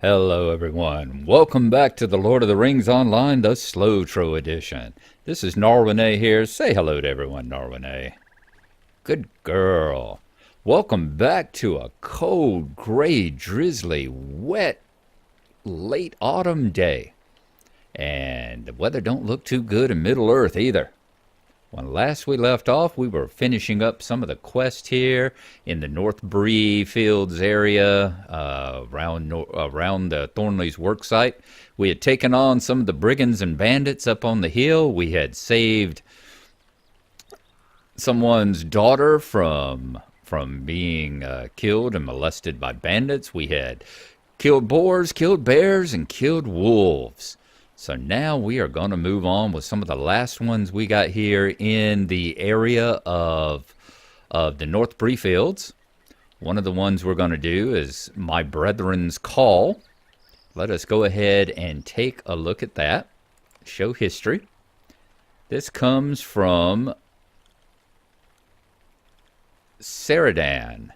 Hello everyone, welcome back to the Lord of the Rings Online, the SLOTRO edition. This is Gnarlrynae here. Say hello to everyone, Gnarlrynae. Good girl. Welcome back to a cold, gray, drizzly, wet, late autumn day. And the weather don't look too good in Middle Earth either. When last we left off, we were finishing up some of the quest here in the North Bree Fields area around the Thornley's worksite. We had taken on some of the brigands and bandits up on the hill. We had saved someone's daughter from being killed and molested by bandits. We had killed boars, killed bears, and killed wolves. So now we are going to move on with some of the last ones we got here in the area of the North Bree Fields. One of the ones we're going to do is My Brethren's Call. Let us go ahead and take a look at that. Show history. This comes from Ceridan,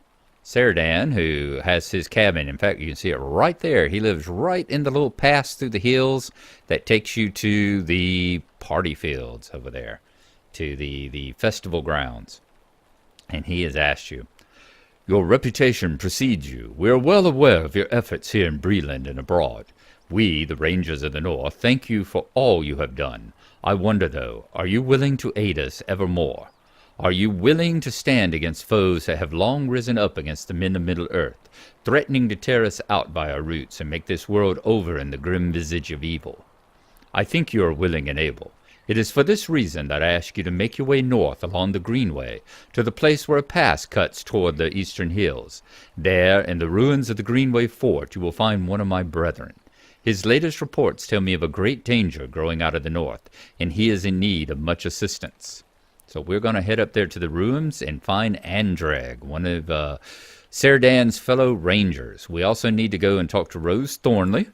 who has his cabin. In fact, you can see it right there. He lives right in the little pass through the hills that takes you to the party fields over there, to the festival grounds. And he has asked you, "Your reputation precedes you. We are well aware of your efforts here in Breeland and abroad. We, the Rangers of the North, thank you for all you have done. I wonder, though, are you willing to aid us evermore? Are you willing to stand against foes that have long risen up against the men of Middle-earth, threatening to tear us out by our roots and make this world over in the grim visage of evil? I think you are willing and able. It is for this reason that I ask you to make your way north along the Greenway to the place where a pass cuts toward the eastern hills. There, in the ruins of the Greenway fort, you will find one of my brethren. His latest reports tell me of a great danger growing out of the north, and he is in need of much assistance." So we're going to head up there to the ruins and find Andrag, one of Ceridan's fellow rangers. We also need to go and talk to Rose Thornley.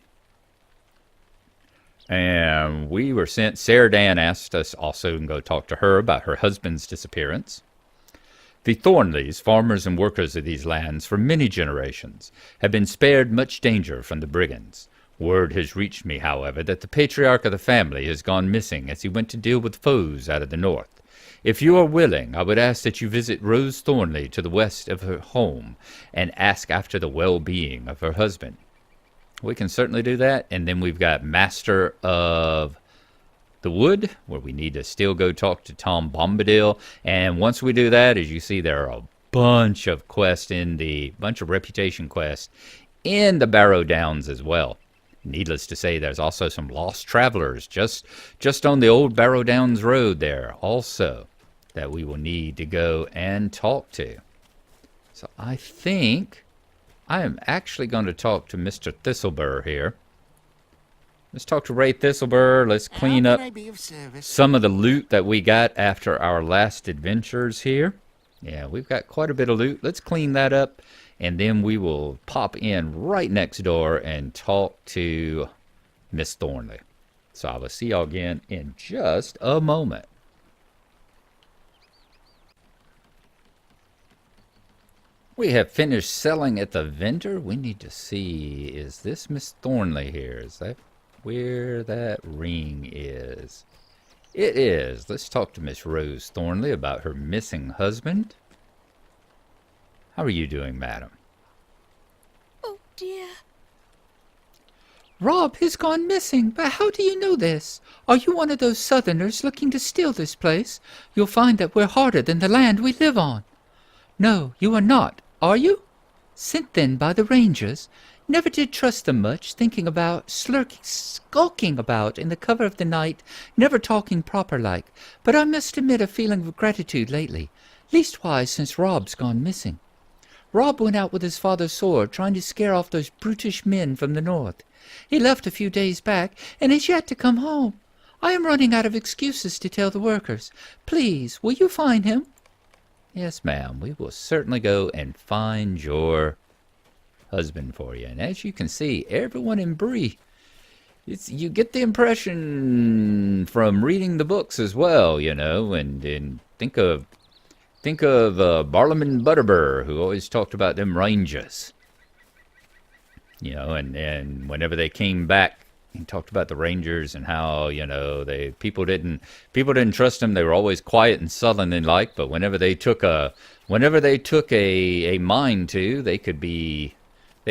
And we were sent, Ceridan asked us also to go talk to her about her husband's disappearance. The Thornleys, farmers and workers of these lands for many generations, have been spared much danger from the brigands. Word has reached me, however, that the patriarch of the family has gone missing as he went to deal with foes out of the north. If you are willing, I would ask that you visit Rose Thornley to the west of her home and ask after the well-being of her husband. We can certainly do that. And then we've got Master of the Wood, where we need to still go talk to Tom Bombadil. And once we do that, as you see, there are a bunch of quests bunch of reputation quests in the Barrow Downs as well. Needless to say, there's also some lost travelers just on the old Barrow Downs Road there also that we will need to go and talk to. So I think I am actually going to talk to Mr. Thistlebur here. Let's talk to Ray Thistlebur. Let's clean up some of the loot that we got after our last adventures here. Yeah, we've got quite a bit of loot. Let's clean that up, and then we will pop in right next door and talk to Miss Thornley. So I will see y'all again in just a moment. We have finished selling at the vendor. We need to see, is this Miss Thornley here? Is that where that ring is? It is. Let's talk to Miss Rose Thornley about her missing husband. How are you doing, madam? Oh, dear. Rob has gone missing, but how do you know this? Are you one of those southerners looking to steal this place? You'll find that we're harder than the land we live on. No, you are not, are you? Sent then by the Rangers. Never did trust them much, thinking about, skulking about in the cover of the night, never talking proper like. But I must admit a feeling of gratitude lately, leastwise since Rob's gone missing. Rob went out with his father's sword, trying to scare off those brutish men from the north. He left a few days back, and is yet to come home. I am running out of excuses to tell the workers. Please, will you find him? Yes, ma'am, we will certainly go and find your husband for you. And as you can see, everyone in Bree, you get the impression from reading the books as well, and think of Barlaam Butterbur, who always talked about them Rangers. And whenever they came back, he talked about the Rangers and how, people didn't trust them. They were always quiet and sullen and like, but whenever they took a mind to, they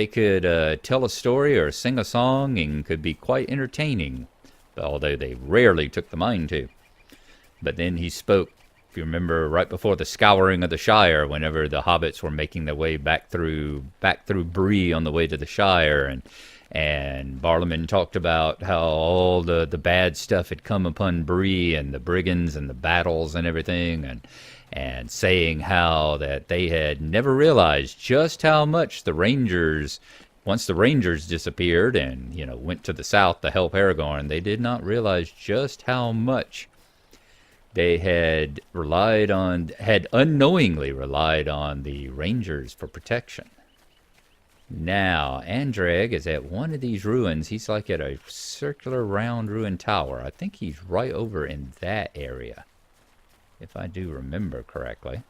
could tell a story or sing a song and could be quite entertaining, although they rarely took the mind to. But then he spoke, if you remember, right before the scouring of the Shire, whenever the hobbits were making their way back through Bree on the way to the Shire, and Barlaam talked about how all the bad stuff had come upon Bree and the brigands and the battles and everything, and saying how that they had never realized just how much the Rangers, once the Rangers disappeared and went to the south to help Aragorn, they did not realize just how much they had unknowingly relied on the Rangers for protection. Now, Andrag is at one of these ruins. He's like at a circular round ruin tower. I think he's right over in that area, if I do remember correctly.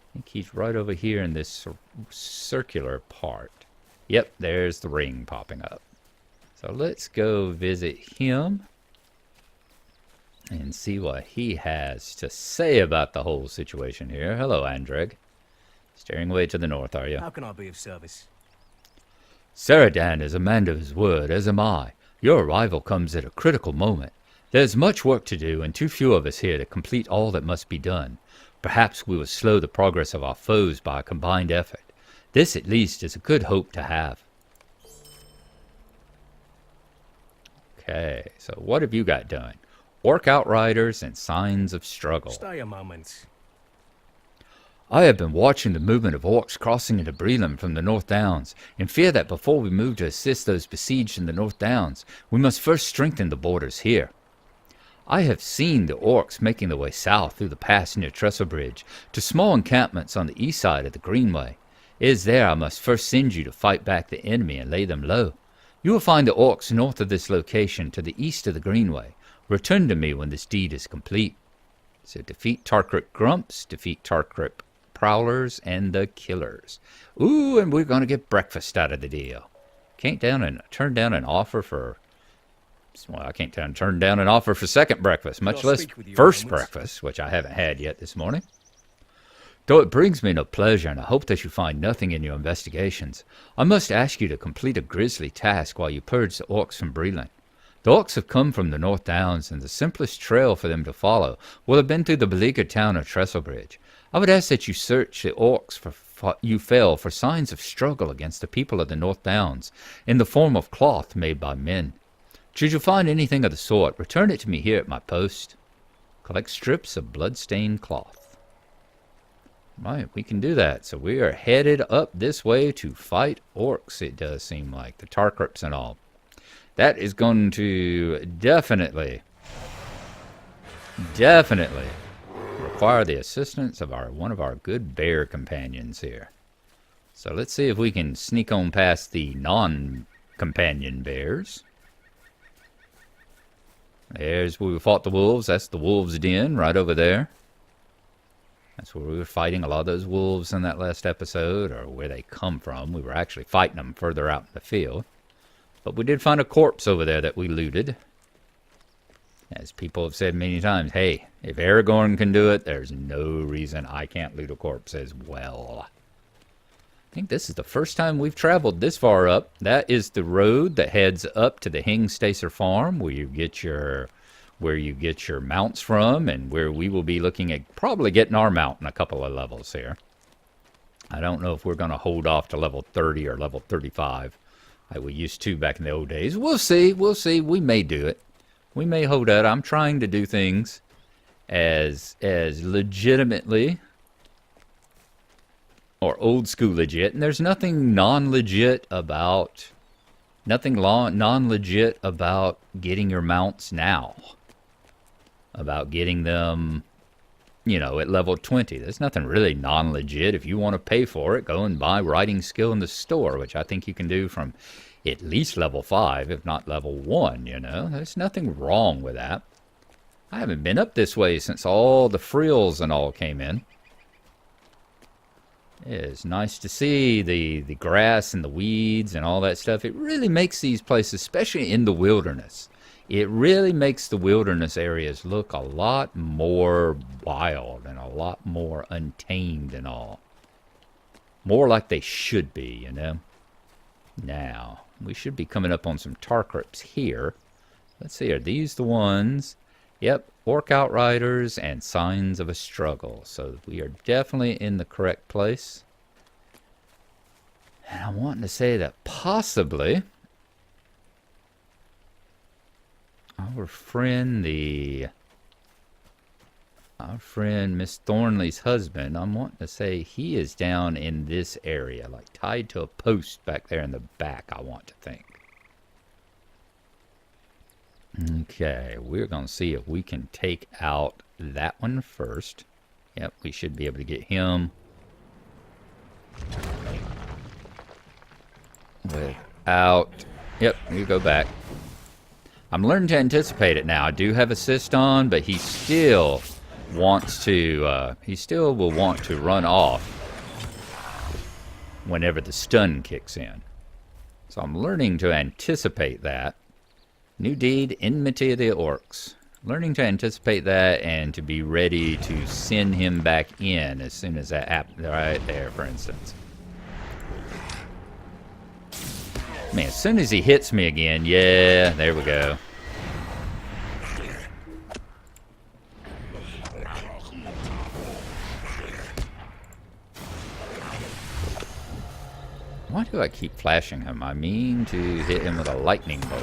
I think he's right over here in this circular part. Yep, there's the ring popping up. So let's go visit him and see what he has to say about the whole situation here. Hello, Andrag. Steering away to the north, are you? How can I be of service? Saradan is a man of his word, as am I. Your arrival comes at a critical moment. There's much work to do, and too few of us here to complete all that must be done. Perhaps we will slow the progress of our foes by a combined effort. This, at least, is a good hope to have. Okay, so what have you got done? Orc outriders and signs of struggle. Stay a moment. I have been watching the movement of orcs crossing into Breeland from the North Downs, and fear that before we move to assist those besieged in the North Downs, we must first strengthen the borders here. I have seen the orcs making their way south through the pass near Trestlebridge to small encampments on the east side of the Greenway. It is there I must first send you to fight back the enemy and lay them low. You will find the orcs north of this location to the east of the Greenway. Return to me when this deed is complete. So defeat Tarkrip Grumps, defeat Tarkrip Prowlers, and the Killers. Ooh, and we're going to get breakfast out of the deal. Can't turn down an offer for... Well, I can't turn down an offer for second breakfast, much less first breakfast, which I haven't had yet this morning. Though it brings me no pleasure, and I hope that you find nothing in your investigations, I must ask you to complete a grisly task while you purge the orcs from Breeland. The orcs have come from the North Downs, and the simplest trail for them to follow will have been through the beleaguered town of Trestlebridge. I would ask that you search the orcs for signs of struggle against the people of the North Downs in the form of cloth made by men. Should you find anything of the sort, return it to me here at my post. Collect strips of blood-stained cloth. Right, we can do that. So we are headed up this way to fight orcs, it does seem like. The Tarkrips and all. That is going to definitely require the assistance of one of our good bear companions here. So let's see if we can sneak on past the non-companion bears. There's where we fought the wolves. That's the wolves' den right over there. That's where we were fighting a lot of those wolves in that last episode, or where they come from. We were actually fighting them further out in the field. But we did find a corpse over there that we looted. As people have said many times, hey, if Aragorn can do it, there's no reason I can't loot a corpse as well. I think this is the first time we've traveled this far up. That is the road that heads up to the Hingstacer farm, where you get your mounts from, and where we will be looking at probably getting our mount in a couple of levels here. I don't know if we're going to hold off to level 30 or level 35 like we used to back in the old days. We'll see. We may do it. We may hold out. I'm trying to do things as legitimately or old school legit, and there's nothing non-legit about Nothing non-legit about getting your mounts now. About getting them, you know, at level 20. There's nothing really non-legit. If you want to pay for it, go and buy riding skill in the store, which I think you can do from at least level 5, if not level 1, you know. There's nothing wrong with that. I haven't been up this way since all the frills and all came in. It's nice to see the grass and the weeds and all that stuff. It really makes these places, especially in the wilderness, it really makes the wilderness areas look a lot more wild and a lot more untamed and all. More like they should be, you know. Now, we should be coming up on some tar crypts here. Let's see, are these the ones? Yep, orc outriders and signs of a struggle. So we are definitely in the correct place. And I'm wanting to say that possibly our friend Miss Thornley's husband, I'm wanting to say he is down in this area, like tied to a post back there in the back, I want to think. Okay, we're going to see if we can take out that one first. Yep, we should be able to get him without... Yep, you go back. I'm learning to anticipate it now. I do have assist on, but he still wants to... he still will want to run off whenever the stun kicks in. So I'm learning to anticipate that. New deed, enmity of the orcs. Learning to anticipate that and to be ready to send him back in as soon as that happens. Right there, for instance. Man, as soon as he hits me again, yeah, there we go. Why do I keep flashing him? I mean to hit him with a lightning bolt.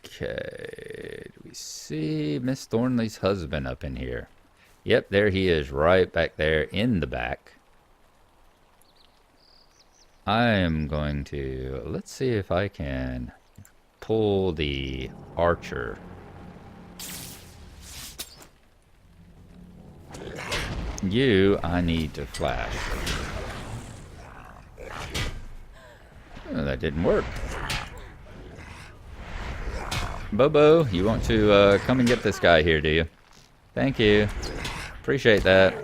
Okay, do we see Miss Thornley's husband up in here? Yep, there he is, right back there in the back. I am going to, let's see if I can pull the archer. You, I need to flash. Oh, that didn't work. Bobo, you want to come and get this guy here, do you? Thank you. Appreciate that.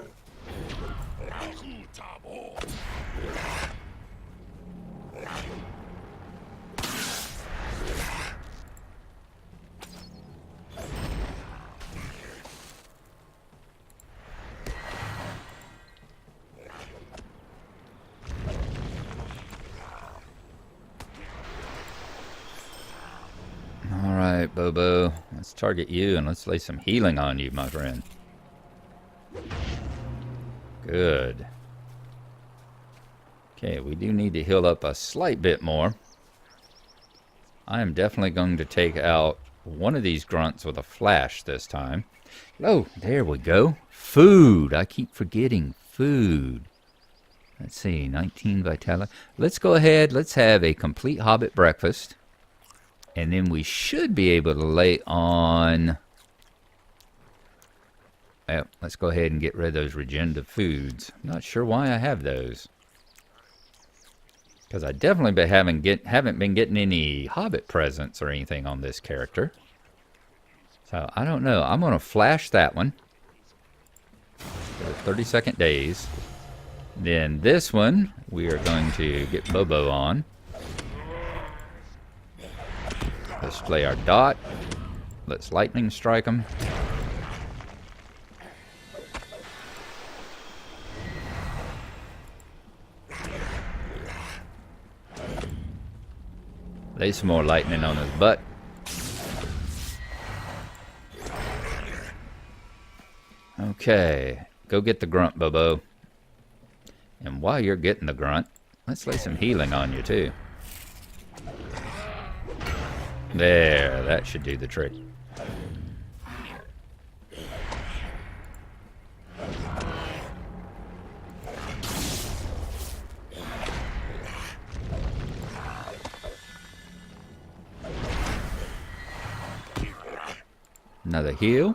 Alright, Bobo. Let's target you and let's lay some healing on you, my friend. Good. Okay, we do need to heal up a slight bit more. I am definitely going to take out one of these grunts with a flash this time. Oh, there we go. Food. I keep forgetting food. Let's see, 19 vitality. Let's go ahead. Let's have a complete hobbit breakfast. And then we should be able to lay on... Well, let's go ahead and get rid of those regenerative foods. I'm not sure why I have those. Because I definitely haven't been getting any hobbit presents or anything on this character. So, I don't know. I'm going to flash that one. 30-second days. Then this one, we are going to get Bobo on. Let's play our dot. Let's lightning strike him. Lay some more lightning on his butt. Okay, go get the grunt, Bobo. And while you're getting the grunt, let's lay some healing on you too. There, that should do the trick. Another heal.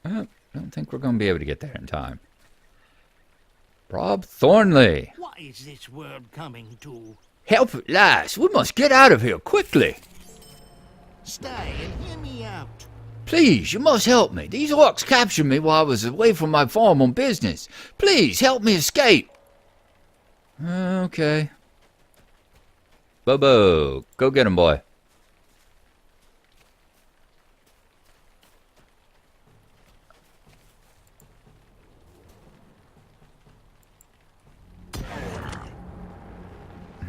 Oh, don't think we're going to be able to get there in time. Rob Thornley. What is this world coming to? Help at last. We must get out of here quickly. Stay and hear me out. Please, you must help me. These orcs captured me while I was away from my farm on business. Please, help me escape. Okay. Bobo, go get him, boy.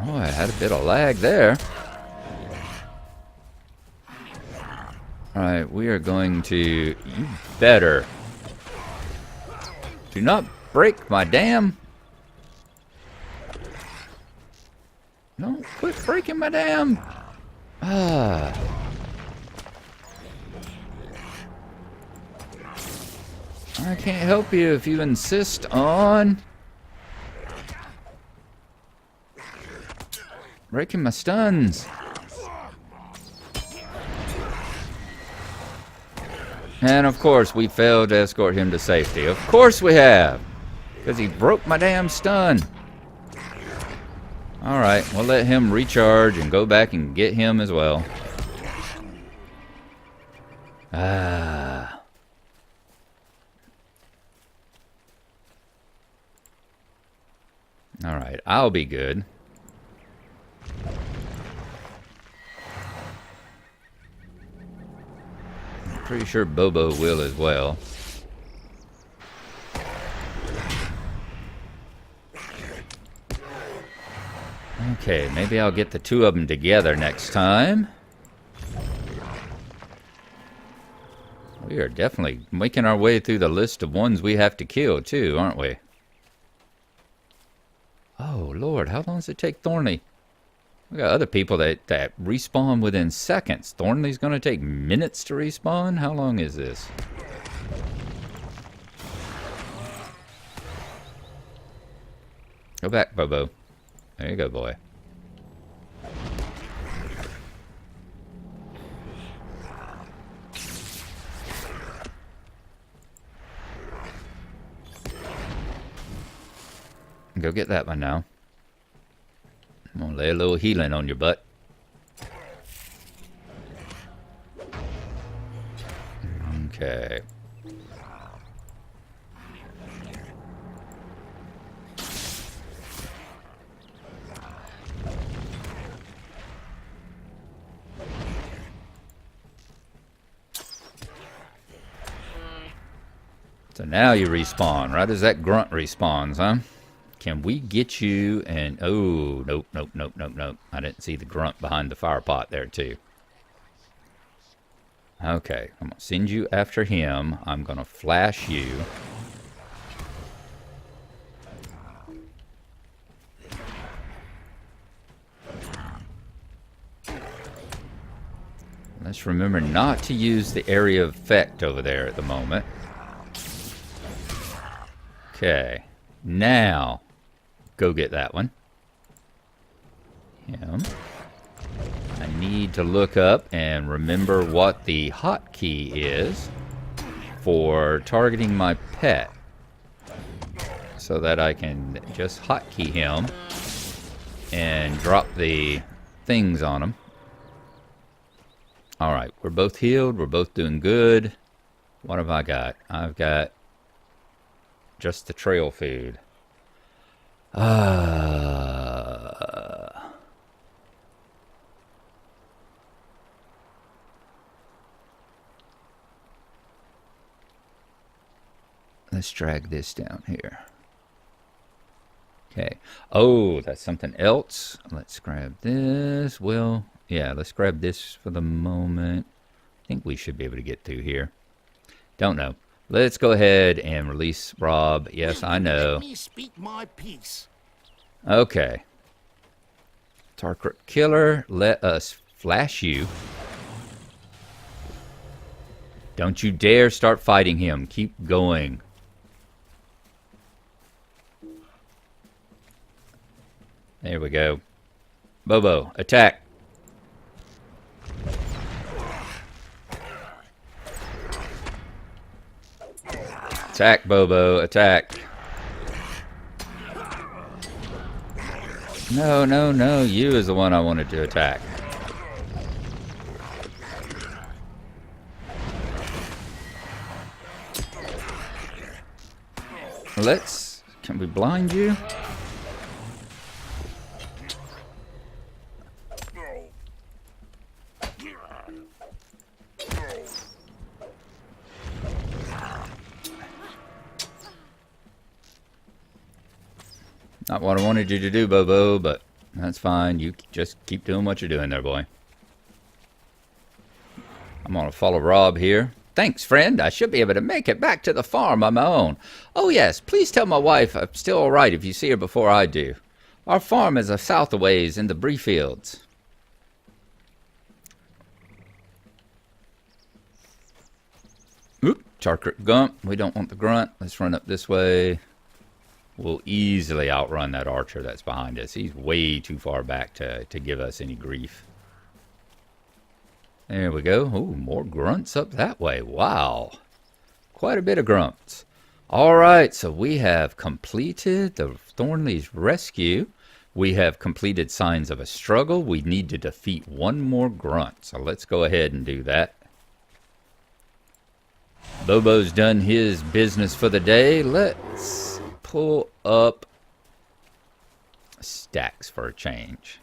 Oh, I had a bit of lag there. Alright, we are going to... You better. Do not break my damn... No, quit breaking my damn... I can't help you if you insist on... breaking my stuns. And of course we failed to escort him to safety. Of course we have. Because he broke my damn stun. Alright, we'll let him recharge and go back and get him as well. Alright, I'll be good. Pretty sure Bobo will as well. Okay, maybe I'll get the two of them together next time. We are definitely making our way through the list of ones we have to kill too, aren't we? Oh Lord, how long does it take Thorny? We got other people that respawn within seconds. Thornley's gonna take minutes to respawn? How long is this? Go back, Bobo. There you go, boy. Go get that one now. I'm gonna lay a little healing on your butt. Okay. So now you respawn, right as that grunt respawns, huh? Can we get you and... Oh, nope, nope, nope, nope, nope. I didn't see the grunt behind the fire pot there, too. Okay, I'm going to send you after him. I'm going to flash you. Let's remember not to use the area of effect over there at the moment. Okay, now... Go get that one. Him. I need to look up and remember what the hotkey is for targeting my pet, so that I can just hotkey him and drop the things on him. Alright, we're both healed. We're both doing good. What have I got? I've got just the trail food. Let's drag this down here. Okay. Oh, that's something else. Let's grab this. Well, yeah, let's grab this for the moment. I think we should be able to get through here. Don't know. Let's go ahead and release Rob. Yes, I know. Let me speak my piece. Okay. Tarkrit Killer, let us flash you. Don't you dare start fighting him. Keep going. There we go. Attack, Bobo, attack. No, no, no, you is the one I wanted to attack. Can we blind you? Not what I wanted you to do, Bobo, but that's fine. You just keep doing what you're doing there, boy. I'm gonna follow Rob here. Thanks, friend. I should be able to make it back to the farm on my own. Oh, yes, please tell my wife I'm still all right if you see her before I do. Our farm is a south a ways in the Bree fields. Oop, Charkrit Gump. We don't want the grunt. Let's run up this way. We'll easily outrun that archer that's behind us. He's way too far back to give us any grief. There we go. Oh, more grunts up that way. Wow. Quite a bit of grunts. All right, so we have completed the Thornley's rescue. We have completed Signs of a Struggle. We need to defeat one more grunt. So let's go ahead and do that. Bobo's done his business for the day. Let's pull up stacks for a change.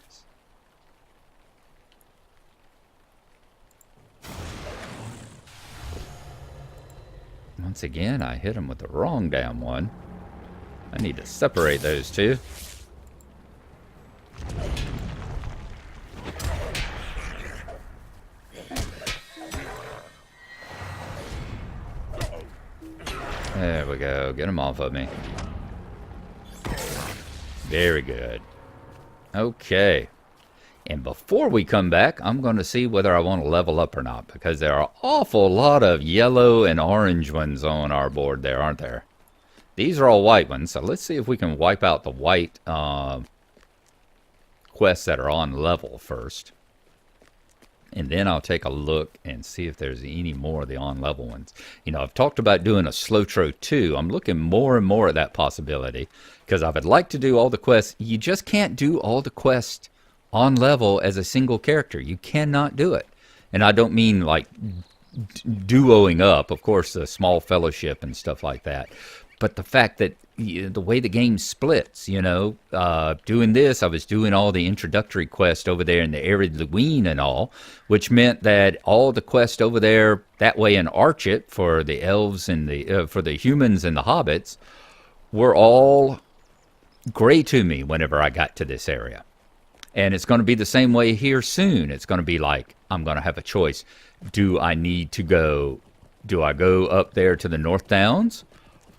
Once again, I hit him with the wrong damn one. I need to separate those two. There we go. Get him off of me. Very good. Okay. And before we come back, I'm going to see whether I want to level up or not, because there are an awful lot of yellow and orange ones on our board there, aren't there? These are all white ones, so let's see if we can wipe out the white quests that are on level first. And then I'll take a look and see if there's any more of the on-level ones. You know, I've talked about doing a SLOTRO 2. I'm looking more and more at that possibility, because I would like to do all the quests. You just can't do all the quests on level as a single character. You cannot do it. And I don't mean like duoing up, of course, the small fellowship and stuff like that. But the fact that the way the game splits, you know, doing this, I was doing all the introductory quests over there in the Arid Luween and all, which meant that all the quests over there that way in Archit for the elves and for the humans and the hobbits were all gray to me whenever I got to this area. And it's going to be the same way here soon. It's going to be like, I'm going to have a choice. Do I go up there to the North Downs?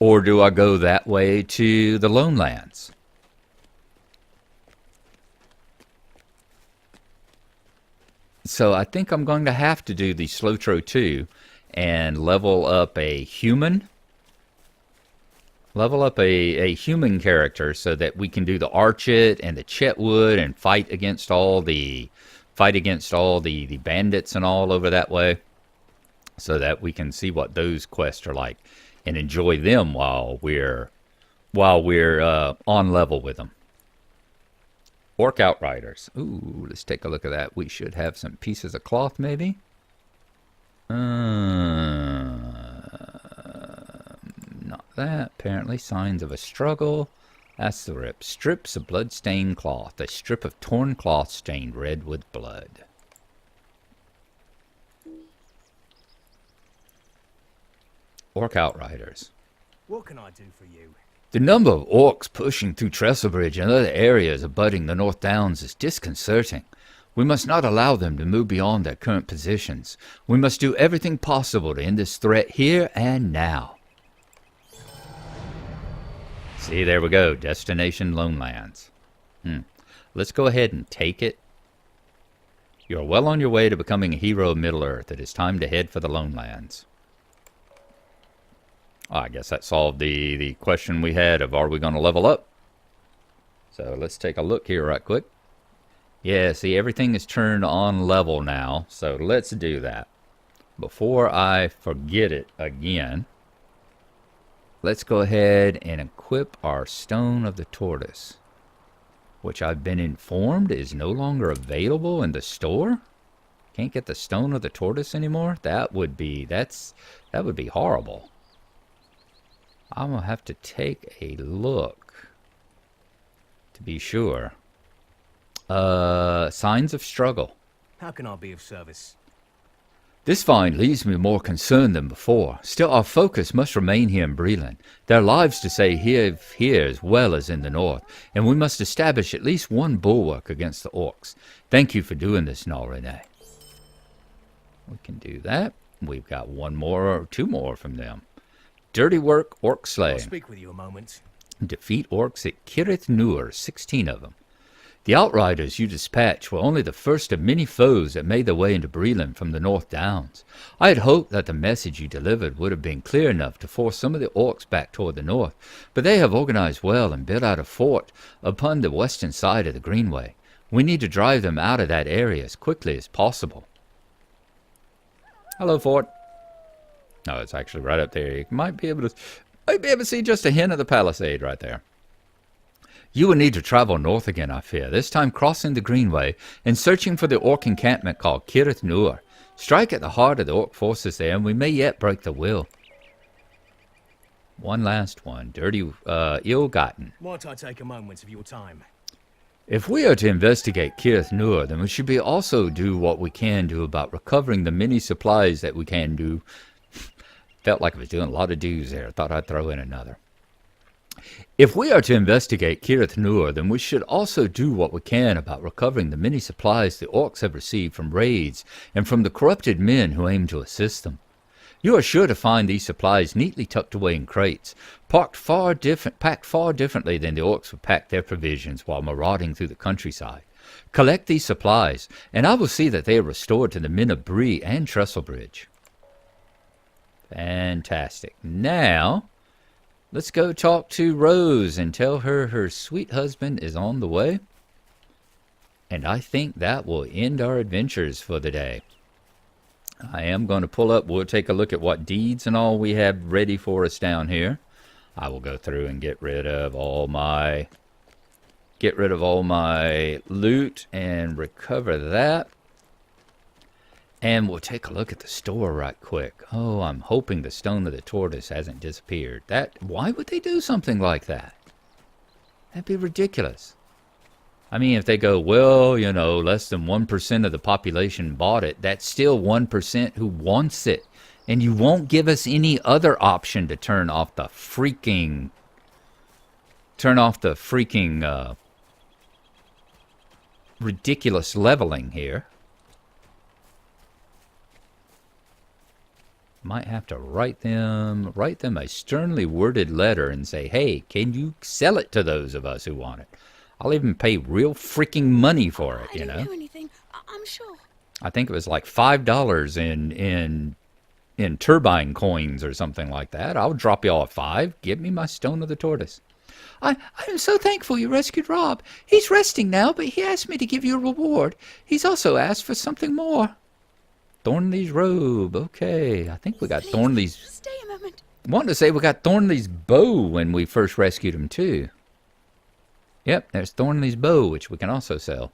Or do I go that way to the Lone Lands? So I think I'm going to have to do the SLOTRO 2 and level up a human. Level up a human character so that we can do the Archit and the Chetwood and fight against all the bandits and all over that way, so that we can see what those quests are like and enjoy them while we're on level with them. Orc Outriders. Ooh, let's take a look at that. We should have some pieces of cloth, maybe. Not that. Apparently, Signs of a Struggle. That's the rip. Strips of blood-stained cloth. A strip of torn cloth stained red with blood. Orc Outriders. What can I do for you? The number of orcs pushing through Trestlebridge and other areas abutting the North Downs is disconcerting. We must not allow them to move beyond their current positions. We must do everything possible to end this threat here and now. See, there we go. Destination Lone Lands. Let's go ahead and take it. You are well on your way to becoming a hero of Middle-earth. It is time to head for the Lone Lands. Oh, I guess that solved the question we had of, are we going to level up? So let's take a look here right quick. Yeah, see, everything is turned on level now. So let's do that. Before I forget it again, let's go ahead and equip our Stone of the Tortoise, which I've been informed is no longer available in the store. Can't get the Stone of the Tortoise anymore. That would be horrible. I'm gonna have to take a look to be sure. Signs of struggle. How can I be of service? This find leaves me more concerned than before. Still, our focus must remain here in Breland. There are lives to save here as well as in the north, and we must establish at least one bulwark against the orcs. Thank you for doing this, Gnarlrynae. We can do that. We've got one more or two more from them. Dirty work, orc I'll slaying. speak with you a moment. Defeat orcs at Kirith Nur, 16 of them. The outriders you dispatched were only the first of many foes that made their way into Breland from the North Downs. I had hoped that the message you delivered would have been clear enough to force some of the orcs back toward the north, but they have organized well and built out a fort upon the western side of the Greenway. We need to drive them out of that area as quickly as possible. Hello, fort. No, it's actually right up there. You might be able to see just a hint of the palisade right there. You will need to travel north again, I fear, this time crossing the Greenway and searching for the orc encampment called Kirith Nur. Strike at the heart of the orc forces there, and we may yet break the will. One last one. Dirty, ill-gotten. Might I take a moment of your time? If we are to investigate Kirith Nur, then we should also do what we can do about recovering the many supplies that we can do. Felt like I was doing a lot of do's there. Thought I'd throw in another. If we are to investigate Kirith Nur, then we should also do what we can about recovering the many supplies the orcs have received from raids and from the corrupted men who aim to assist them. You are sure to find these supplies neatly tucked away in crates, packed far differently than the orcs would pack their provisions while marauding through the countryside. Collect these supplies, and I will see that they are restored to the men of Bree and Trestlebridge. Fantastic. Now, let's go talk to Rose and tell her her sweet husband is on the way. And I think that will end our adventures for the day. I am going to pull up. We'll take a look at what deeds and all we have ready for us down here. I will go through and get rid of all my loot and recover that. And we'll take a look at the store right quick. Oh, I'm hoping the Stone of the Tortoise hasn't disappeared. Why would they do something like that? That'd be ridiculous. I mean, if they go, well, you know, less than 1% of the population bought it, that's still 1% who wants it. And you won't give us any other option to turn off the freaking ridiculous leveling here. Might have to write them a sternly worded letter and say, hey, can you sell it to those of us who want it? I'll even pay real freaking money for it, you know. I didn't do anything. I'm sure. I think it was like $5 in turbine coins or something like that. I'll drop y'all at $5. Give me my Stone of the Tortoise. I'm so thankful you rescued Rob. He's resting now, but he asked me to give you a reward. He's also asked for something more. Thornley's robe. Okay, I think we got Please, Thornley's. Stay a moment. Wanted to say we got Thornley's bow when we first rescued him too. Yep, there's Thornley's bow, which we can also sell.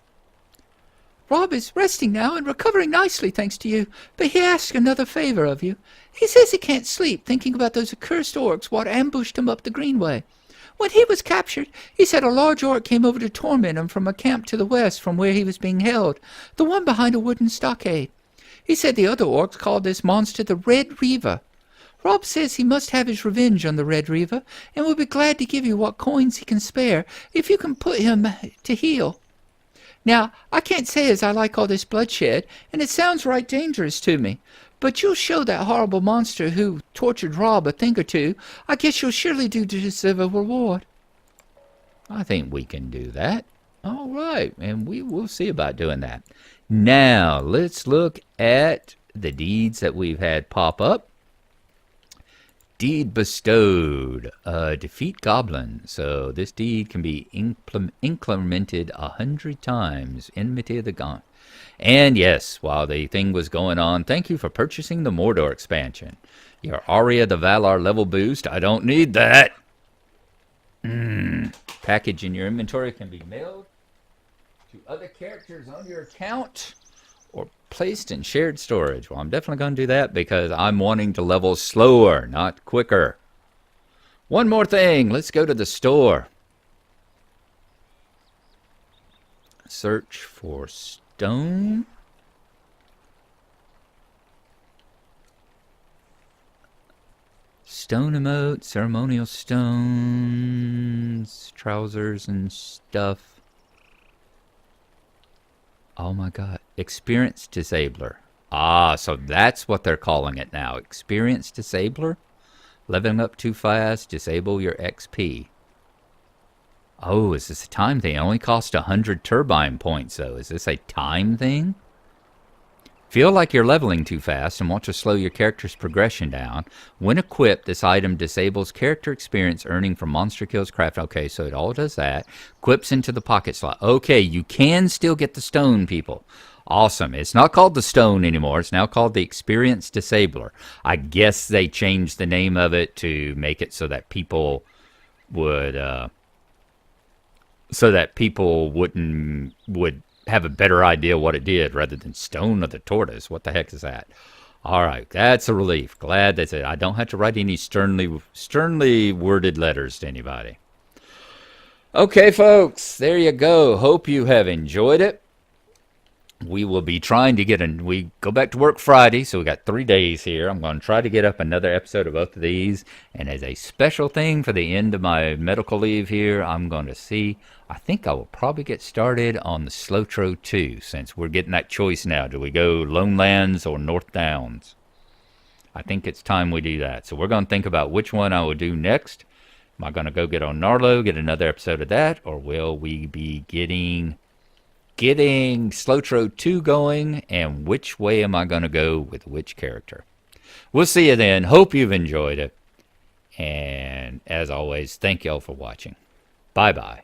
Rob is resting now and recovering nicely thanks to you, but he asked another favor of you. He says he can't sleep thinking about those accursed orcs what ambushed him up the Greenway. When he was captured, he said a large orc came over to torment him from a camp to the west from where he was being held, the one behind a wooden stockade. He said the other orcs called this monster the Red Reaver. Rob says he must have his revenge on the Red Reaver, and will be glad to give you what coins he can spare if you can put him to heal. Now, I can't say as I like all this bloodshed, and it sounds right dangerous to me, but you'll show that horrible monster who tortured Rob a thing or two. I guess you'll surely do deserve a reward. I think we can do that. All right, and we will see about doing that. Now, let's look at the deeds that we've had pop up. Deed bestowed. Defeat goblins. So this deed can be incremented 100 times. Enmity of the Gaunt. And yes, while the thing was going on, thank you for purchasing the Mordor expansion. Your Aria the Valar level boost. I don't need that. Package in your inventory can be mailed to other characters on your account or placed in shared storage. Well, I'm definitely going to do that because I'm wanting to level slower, not quicker. One more thing. Let's go to the store. Search for stone. Stone emote, ceremonial stones, trousers and stuff. Oh my god. Experience disabler. Ah, so that's what they're calling it now. Experience disabler? Leveling up too fast, disable your XP. Oh, is this a time thing? It only costs 100 turbine points, though. Is this a time thing? Feel like you're leveling too fast and want to slow your character's progression down. When equipped, this item disables character experience earning from monster kills craft. Okay, so it all does that. Equips into the pocket slot. Okay, you can still get the stone, people. Awesome. It's not called the stone anymore. It's now called the experience disabler. I guess they changed the name of it to make it so that people would would have a better idea what it did rather than stone of the tortoise. What the heck is that? All right, that's a relief. Glad that's it. I don't have to write any sternly worded letters to anybody. Okay, folks, there you go. Hope you have enjoyed it. We will be trying to we go back to work Friday, so we got 3 days here. I'm going to try to get up another episode of both of these. And as a special thing for the end of my medical leave here, I'm going to see, I think I will probably get started on the SLOTRO 2, since we're getting that choice now. Do we go Lone Lands or North Downs? I think it's time we do that. So we're going to think about which one I will do next. Am I going to go get on Gnarlo, get another episode of that, or will we be getting SLOTRO 2 going, and which way am I going to go with which character? We'll see you then. Hope you've enjoyed it. And as always, thank y'all for watching. Bye-bye.